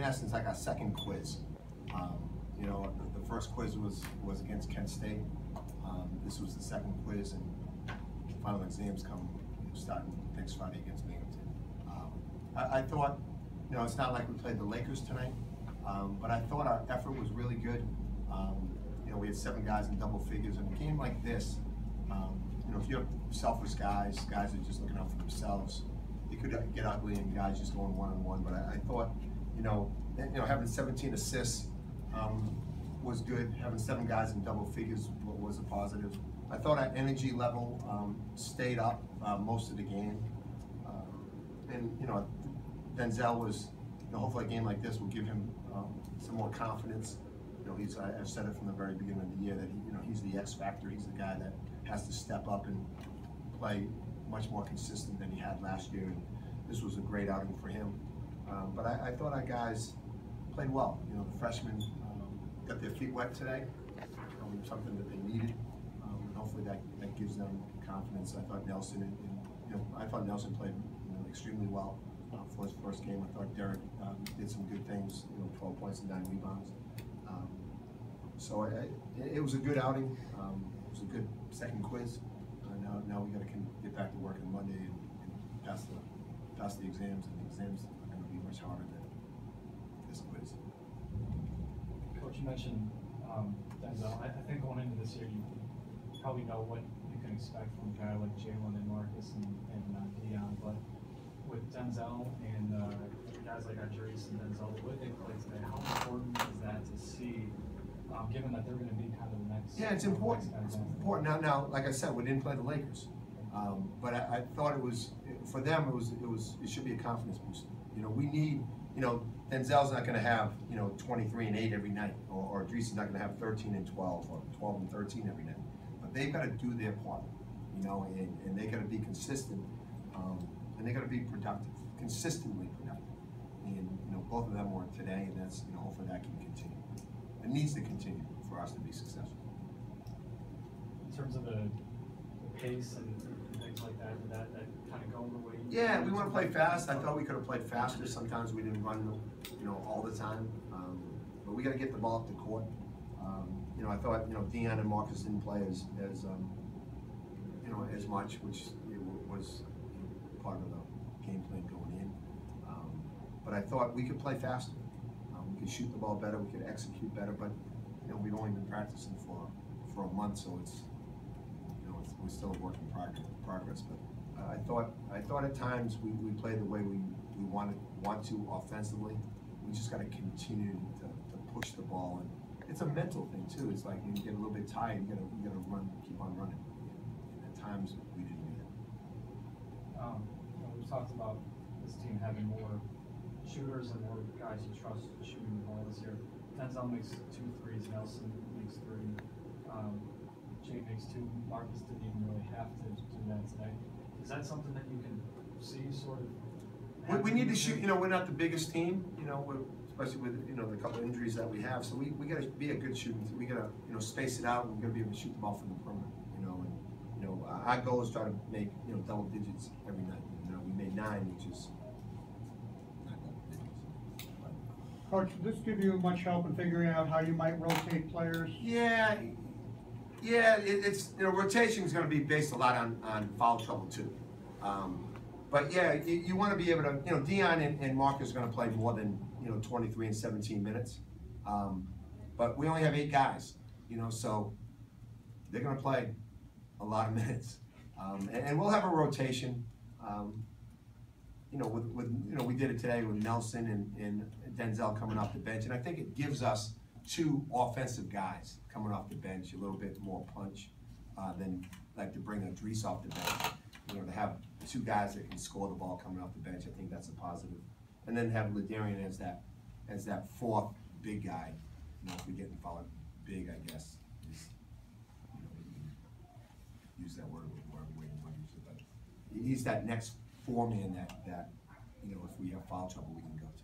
essence, like our second quiz. You know, the first quiz was against Kent State. This was the second quiz, and final exams come starting next Friday against Bonaventure. I thought, you know, it's not like we played the Lakers tonight, but I thought our effort was really good. You know, we had 7 guys in double figures. In a game like this, you know, if you have selfish guys that are just looking out for themselves, it could get ugly and guys just going one-on-one. But I thought, you know, having 17 assists was good. Having 7 guys in double figures was a positive. I thought our energy level stayed up most of the game. And, you know, Denzel was, you know, hopefully a game like this will give him some more confidence. You know, I've said it from the very beginning of the year that he's the X factor. He's the guy that has to step up and play much more consistent than he had last year. And this was a great outing for him. But I thought our guys played well. You know, the freshmen got their feet wet today, something that they needed. And hopefully that gives them confidence. I thought Nelson played extremely well for his first game. I thought Derek did some good things. 12 points and 9 rebounds. So it was a good outing. It was a good second quiz. Now we got to get back to work on Monday and pass the exams. And the exams are going to be much harder than this quiz. Coach, you mentioned Denzel. I think going into this year, you probably know what you can expect from a guy like Jaylen and Marcus and Dion, but with Denzel and guys like Idris and Denzel, the way they play today, how important is that to see, given that they're going to be kind of the next? Yeah, it's important. It's important. Now, like I said, we didn't play the Lakers, but I thought it was, for them, it should be a confidence booster. We need, Denzel's not going to have 23 and 8 every night, or Idris is not going to have 13 and 12 or 12 and 13 every night. But they've got to do their part, and they got to be consistent, and they got to be productive, consistently productive. And both of them were today, and that's hopefully that can continue. It needs to continue for us to be successful. In terms of the pace and things like that, did that kind of go the way? Yeah, we want to play fast. I thought we could have played faster. Sometimes we didn't run, all the time. But we got to get the ball up the court. I thought, Dion and Marcus didn't play as much, which was part of the game plan going in. But I thought we could play faster. We could shoot the ball better. We could execute better. But we've only been practicing for a month, so it's we're still a work in progress. But I thought at times we played the way we want to offensively. We just got to continue to push the ball, and it's a mental thing too. It's like when you get a little bit tired, you gotta run, keep on running. And at times we didn't do that. We've talked about this team having more shooters and more guys you trust shooting the ball this year. Denzel makes 2 threes, Nelson makes 3, Jay makes 2. Marcus didn't even really have to do that today. Is that something that you can see sort of? We need to shoot. We're not the biggest team. Especially with the couple of injuries that we have. So we got to be a good shooting team. We got to space it out. And we got to be able to shoot the ball from the perimeter. And our goal is try to make double digits every night. We made 9, which is not double digits. Coach, did this give you much help in figuring out how you might rotate players? Yeah. It's rotation is going to be based a lot on foul trouble too. But yeah, you want to be able to. Dion and Marcus are going to play more than 23 and 17 minutes. But we only have 8 guys. So they're going to play a lot of minutes, and we'll have a rotation. We did it today with Nelson and Denzel coming off the bench, and I think it gives us 2 offensive guys coming off the bench, a little bit more punch than like to bring Idris off the bench. To have 2 guys that can score the ball coming off the bench, I think that's a positive. And then have Ladarian as that 4th big guy. If we get involved big, I guess. Use that word wherever we want to use it, but he's that next 4-man that if we have foul trouble we can go to.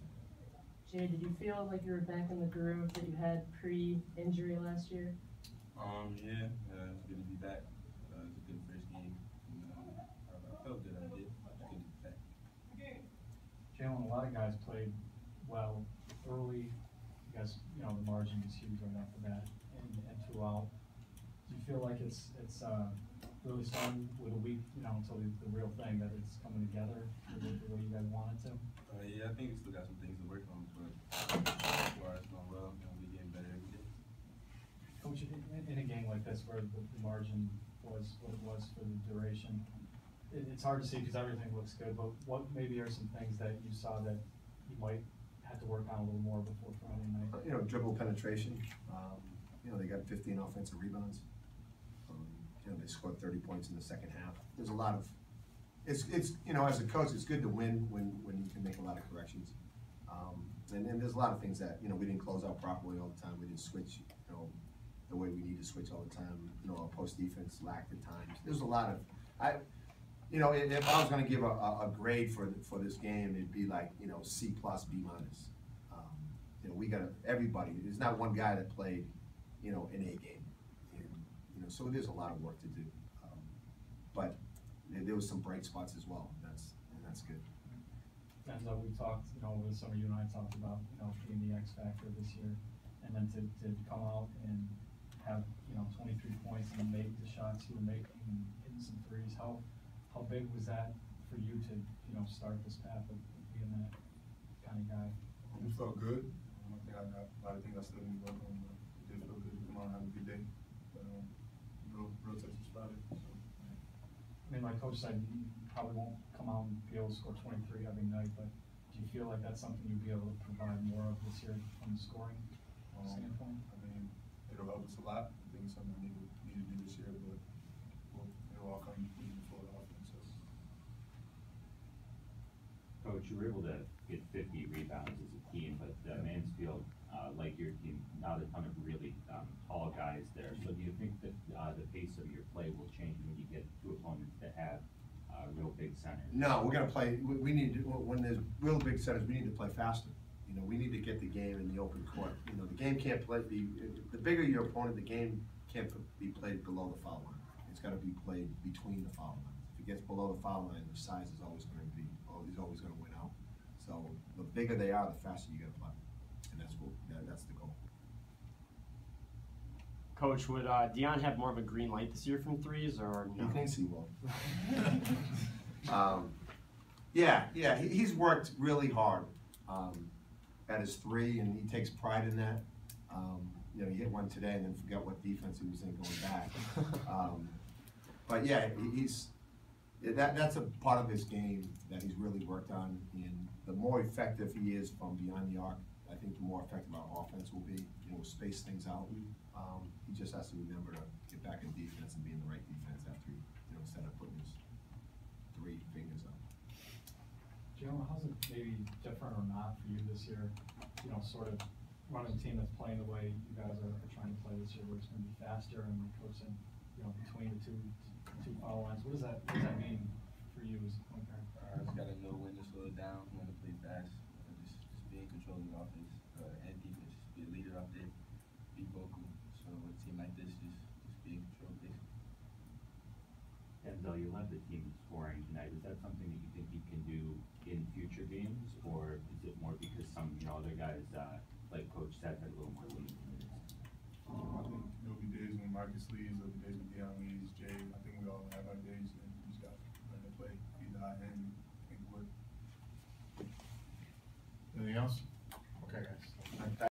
Jay, did you feel like you were back in the groove that you had pre-injury last year? Yeah, it's good to be back. It was a good first game. And, I felt good. I did. It's good to be back. Jaylen, a lot of guys played well early, you guys, you know, the margin is huge right off the bat, and 2 out. Do you feel like it's really starting with a week, you know, until the real thing, that it's coming together the way you guys want it to? Yeah, I think we still got some things to work on, but as far as going well, you know, we're getting better every day. Coach, in a game like this where the margin was what it was for the duration, it's hard to see because everything looks good, but what maybe are some things that you saw that you might have to work on a little more before Friday night? You know, dribble penetration. You know, they got 15 offensive rebounds. You know, they scored 30 points in the second half. There's a lot of, it's you know, as a coach, it's good to win when you can make a lot of corrections. And there's a lot of things that, you know, we didn't close out properly all the time. We didn't switch, you know, the way we need to switch all the time. You know, our post defense lacked at times. There's a lot of, you know, if I was going to give a grade for this game, it'd be like, you know, C+, B-. You know, we got everybody. There's not one guy that played, you know, an A game. And, you know, so there's a lot of work to do. But there was some bright spots as well. And that's good. Denzel, we talked, you know, over the summer, you and I talked about, you know, being the X factor this year, and then to come out and have, you know, 23 points and make the shots you were making and hitting some threes. How big was that for you to, you know, start this path of being that kind of guy? It felt good. I think I got a lot of things I still need to work on, but it did feel good to come out and have a good day. But real Texas Friday. So. I mean, like Coach said, you probably won't come out and be able to score 23 every night, but do you feel like that's something you'll be able to provide more of this year from the scoring standpoint? I mean, it'll help us a lot. I think it's something we need to do this year, but it'll all come before the offense. So. Coach, you were able to get 50 rebounds as a team, but Mansfield, like your team, not a ton of really tall guys there. So do you think that the pace of your play will change when you get to opponents that have real big centers? No, we're going to play. We need to, when there's real big centers, we need to play faster. You know, we need to get the game in the open court. You know, the game can't play. The bigger your opponent, the game can't be played below the foul line. It's got to be played between the foul lines. If it gets below the foul line, the size is always going to be. He's always going to win out. So the bigger they are, the faster you got to play, and that's the goal. Coach, would Dion have more of a green light this year from threes, or no? He thinks he will. Yeah, he's worked really hard at his three, and he takes pride in that. You know, he hit one today and then forgot what defense he was in going back. But yeah, that's a part of his game that he's really worked on, and the more effective he is from beyond the arc, I think the more effective our offense will be. You know, we'll space things out. He just has to remember to get back in defense and be in the right defense after, you know, instead of putting his 3 fingers up. Jaylen, how's it maybe different or not for you this year? You know, sort of running a team that's playing the way you guys are trying to play this year, where it's going to be faster and coaching, you know, between the two foul lines. What does that mean for you as a point guard? I just gotta know when to slow it down, when to play fast, just be in control of the offense and defense. Just be a leader out there, be vocal. So a team like this, just be in control, basically. Denzel, you led the team in scoring tonight. Is that something that you think you can do in future games, or is it more because some, you know, other guys, like Coach said, had a little more lead? I think there'll be days when Marcus leads, there'll be days when Dion leads, Jay. I think we all have our days, and we just got to learn to play either high end and work. Anything else?